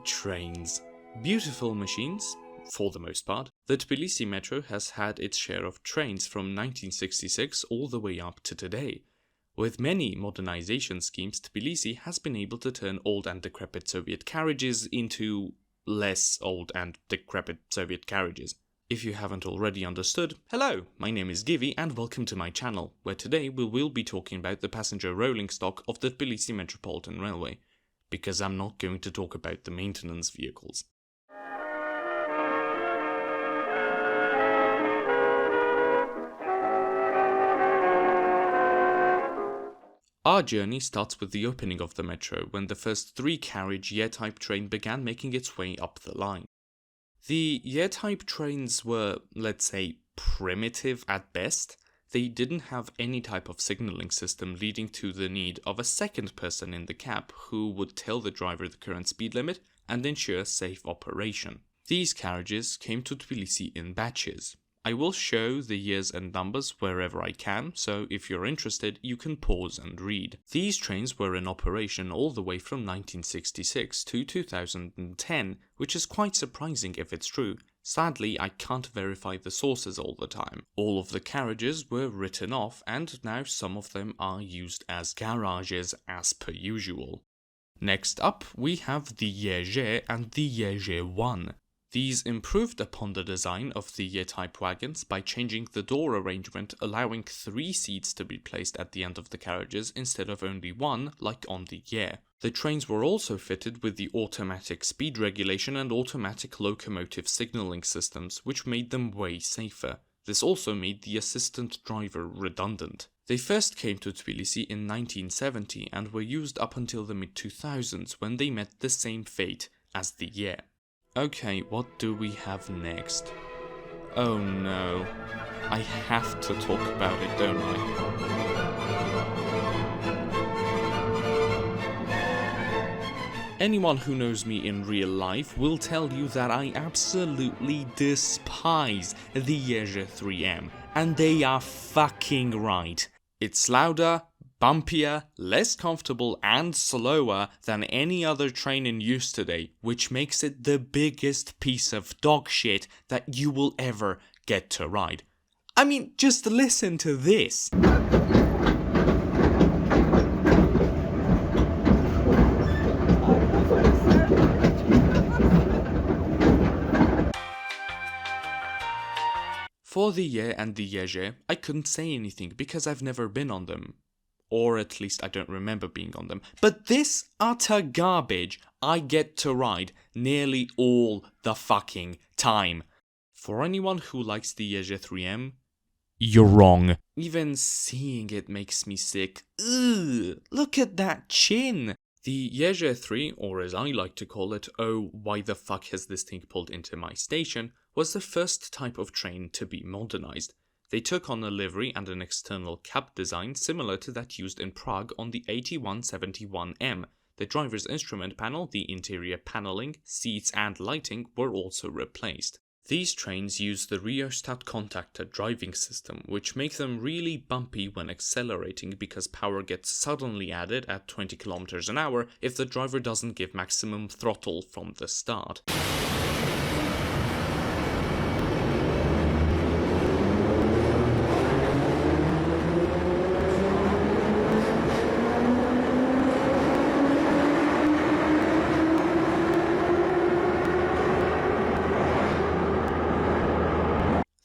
trains. Beautiful machines, for the most part. The Tbilisi Metro has had its share of trains from 1966 all the way up to today. With many modernization schemes, Tbilisi has been able to turn old and decrepit Soviet carriages into less old and decrepit Soviet carriages. If you haven't already understood, hello, my name is Givi and welcome to my channel, where today we will be talking about the passenger rolling stock of the Tbilisi Metropolitan Railway, because I'm not going to talk about the maintenance vehicles. Our journey starts with the opening of the metro, when the first three-carriage Y-type train began making its way up the line. The Y-type trains were, let's say, primitive at best. They didn't have any type of signaling system, leading to the need of a second person in the cab who would tell the driver the current speed limit and ensure safe operation. These carriages came to Tbilisi in batches. I will show the years and numbers wherever I can, so if you're interested, you can pause and read. These trains were in operation all the way from 1966 to 2010, which is quite surprising if it's true. Sadly, I can't verify the sources all the time. All of the carriages were written off, and now some of them are used as garages as per usual. Next up, we have the YG and the YG1. These improved upon the design of the Y-type wagons by changing the door arrangement, allowing 3 seats to be placed at the end of the carriages instead of only 1 like on the Y. The trains were also fitted with the automatic speed regulation and automatic locomotive signaling systems, which made them way safer. This also made the assistant driver redundant. They first came to Tbilisi in 1970 and were used up until the mid-2000s, when they met the same fate as the Y. Okay, what do we have next? Oh no, I have to talk about it, don't I? Anyone who knows me in real life will tell you that I absolutely despise the YG 3M, and they are fucking right. It's louder, bumpier, less comfortable and slower than any other train in use today, which makes it the biggest piece of dog shit that you will ever get to ride. I mean, just listen to this. For the Y and the YG, I couldn't say anything because I've never been on them. Or at least I don't remember being on them. But this utter garbage I get to ride nearly all the fucking time. For anyone who likes the YG 3M, you're wrong. Even seeing it makes me sick. Ugh, look at that chin. The YG 3, or as I like to call it, oh, why the fuck has this thing pulled into my station, was the first type of train to be modernized. They took on a livery and an external cab design similar to that used in Prague on the 8171M. The driver's instrument panel, the interior paneling, seats and lighting were also replaced. These trains use the rheostat contactor driving system, which makes them really bumpy when accelerating because power gets suddenly added at 20 km an hour if the driver doesn't give maximum throttle from the start.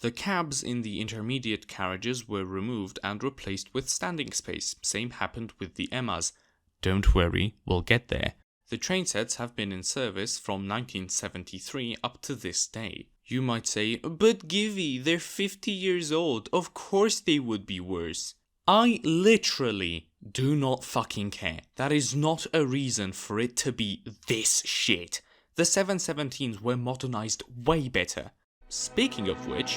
The cabs in the intermediate carriages were removed and replaced with standing space. Same happened with the Emmas. Don't worry, we'll get there. The train sets have been in service from 1973 up to this day. You might say, but Givy, they're 50 years old, of course they would be worse. I literally do not fucking care. That is not a reason for it to be this shit. The 717s were modernized way better. Speaking of which,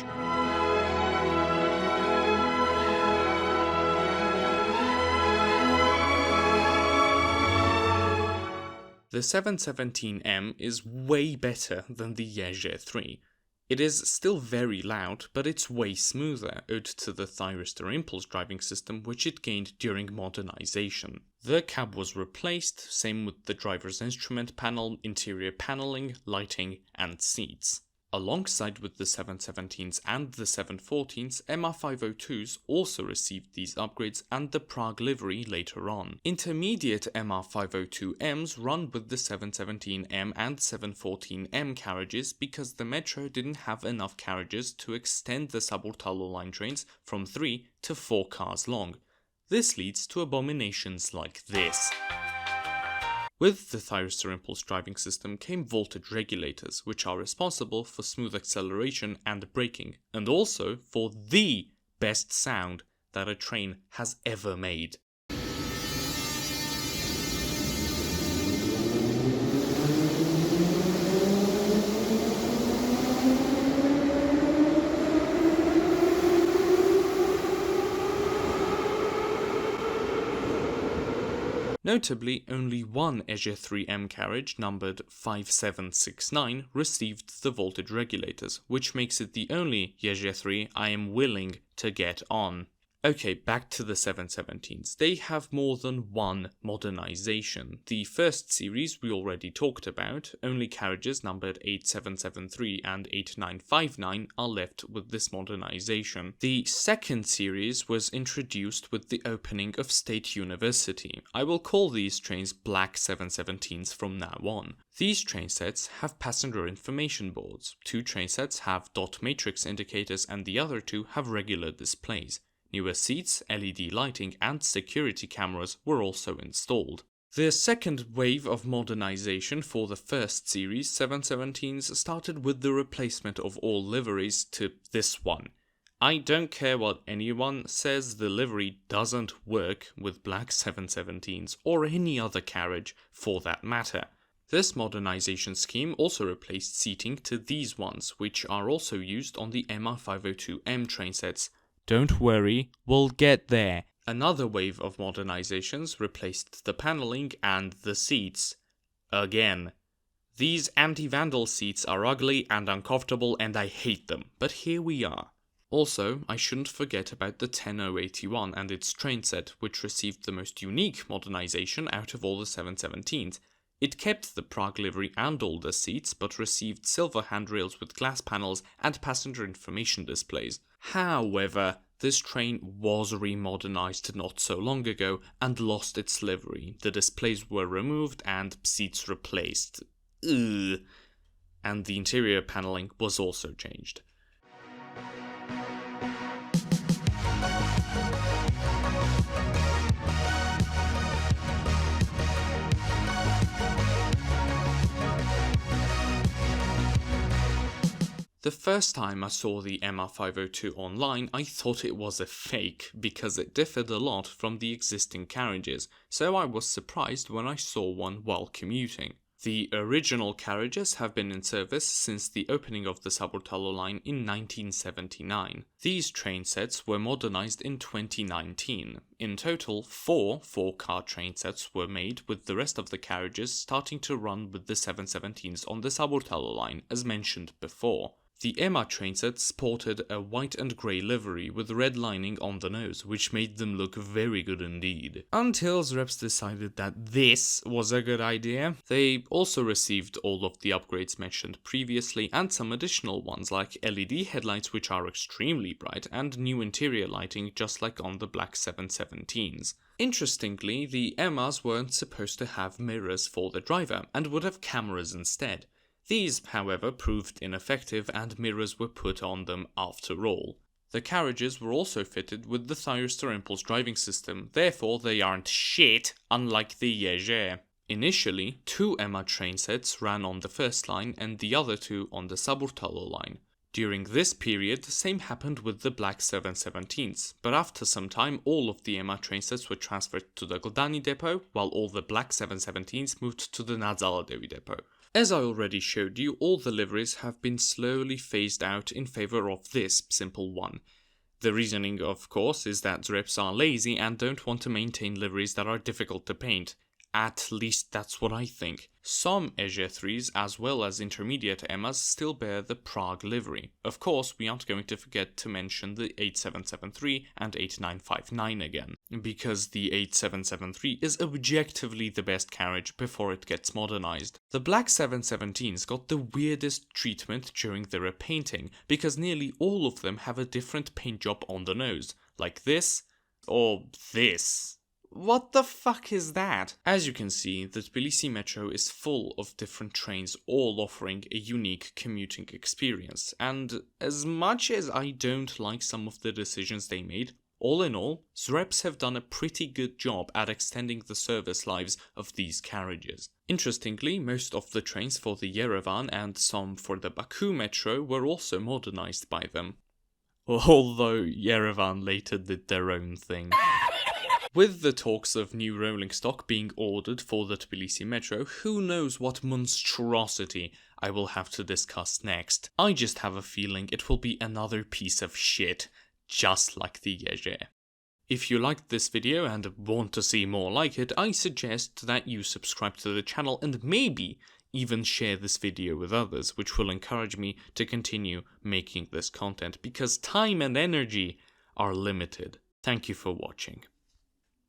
the 717M is way better than the YG 3. It is still very loud, but it's way smoother, owed to the thyristor impulse driving system which it gained during modernization. The cab was replaced, same with the driver's instrument panel, interior paneling, lighting, and seats. Alongside with the 717s and the 714s, MR502s also received these upgrades and the Prague livery later on. Intermediate MR502Ms run with the 717M and 714M carriages because the Metro didn't have enough carriages to extend the Saburtalo line trains from 3 to 4 cars long. This leads to abominations like this. With the thyristor impulse driving system came voltage regulators, which are responsible for smooth acceleration and braking, and also for the best sound that a train has ever made. Notably, only one Ezhé 3M carriage, numbered 5769, received the voltage regulators, which makes it the only Ezhé 3 I am willing to get on. Okay, back to the 717s. They have more than one modernization. The first series we already talked about, only carriages numbered 8773 and 8959 are left with this modernization. The second series was introduced with the opening of State University. I will call these trains Black 717s from now on. These train sets have passenger information boards. 2 train sets have dot matrix indicators and the other 2 have regular displays. Newer seats, LED lighting and security cameras were also installed. The second wave of modernization for the first series 717s started with the replacement of all liveries to this one. I don't care what anyone says, the livery doesn't work with black 717s or any other carriage for that matter. This modernization scheme also replaced seating to these ones, which are also used on the MR502M train sets. Don't worry, we'll get there. Another wave of modernizations replaced the paneling and the seats. Again. These anti-vandal seats are ugly and uncomfortable and I hate them, but here we are. Also, I shouldn't forget about the 10081 and its train set, which received the most unique modernization out of all the 717s. It kept the Prague livery and all the seats, but received silver handrails with glass panels and passenger information displays. However, this train was remodernized not so long ago and lost its livery. The displays were removed and seats replaced. Ugh. And the interior paneling was also changed. The first time I saw the MR502 online, I thought it was a fake because it differed a lot from the existing carriages, so I was surprised when I saw one while commuting. The original carriages have been in service since the opening of the Saburtalo line in 1979. These train sets were modernized in 2019. In total, 4 4-car train sets were made, with the rest of the carriages starting to run with the 717s on the Saburtalo line, as mentioned before. The MR train set sported a white and grey livery with red lining on the nose, which made them look very good indeed. Until Zreps decided that this was a good idea. They also received all of the upgrades mentioned previously and some additional ones like LED headlights, which are extremely bright, and new interior lighting just like on the black 717s. Interestingly, the MRs weren't supposed to have mirrors for the driver and would have cameras instead. These, however, proved ineffective and mirrors were put on them after all. The carriages were also fitted with the thyristor impulse driving system, therefore they aren't shit, unlike the Ezhé. Initially, 2 MR train sets ran on the first line and the other 2 on the Saburtalo line. During this period, the same happened with the black 717s, but after some time all of the MR train sets were transferred to the Gldani depot, while all the black 717s moved to the Nadzaladevi depot. As I already showed you, all the liveries have been slowly phased out in favor of this simple one. The reasoning, of course, is that Zreps are lazy and don't want to maintain liveries that are difficult to paint. At least that's what I think. Some EJ3s, as well as intermediate EMAs, still bear the Prague livery. Of course, we aren't going to forget to mention the 8773 and 8959 again, because the 8773 is objectively the best carriage before it gets modernized. The black 717s got the weirdest treatment during the repainting, because nearly all of them have a different paint job on the nose, like this, or this. What the fuck is that? As you can see, the Tbilisi Metro is full of different trains, all offering a unique commuting experience, and as much as I don't like some of the decisions they made, all in all, Zreps have done a pretty good job at extending the service lives of these carriages. Interestingly, most of the trains for the Yerevan and some for the Baku Metro were also modernized by them. Although Yerevan later did their own thing. With the talks of new rolling stock being ordered for the Tbilisi Metro, who knows what monstrosity I will have to discuss next. I just have a feeling it will be another piece of shit, just like the Yeje. If you liked this video and want to see more like it, I suggest that you subscribe to the channel and maybe even share this video with others, which will encourage me to continue making this content, because time and energy are limited. Thank you for watching.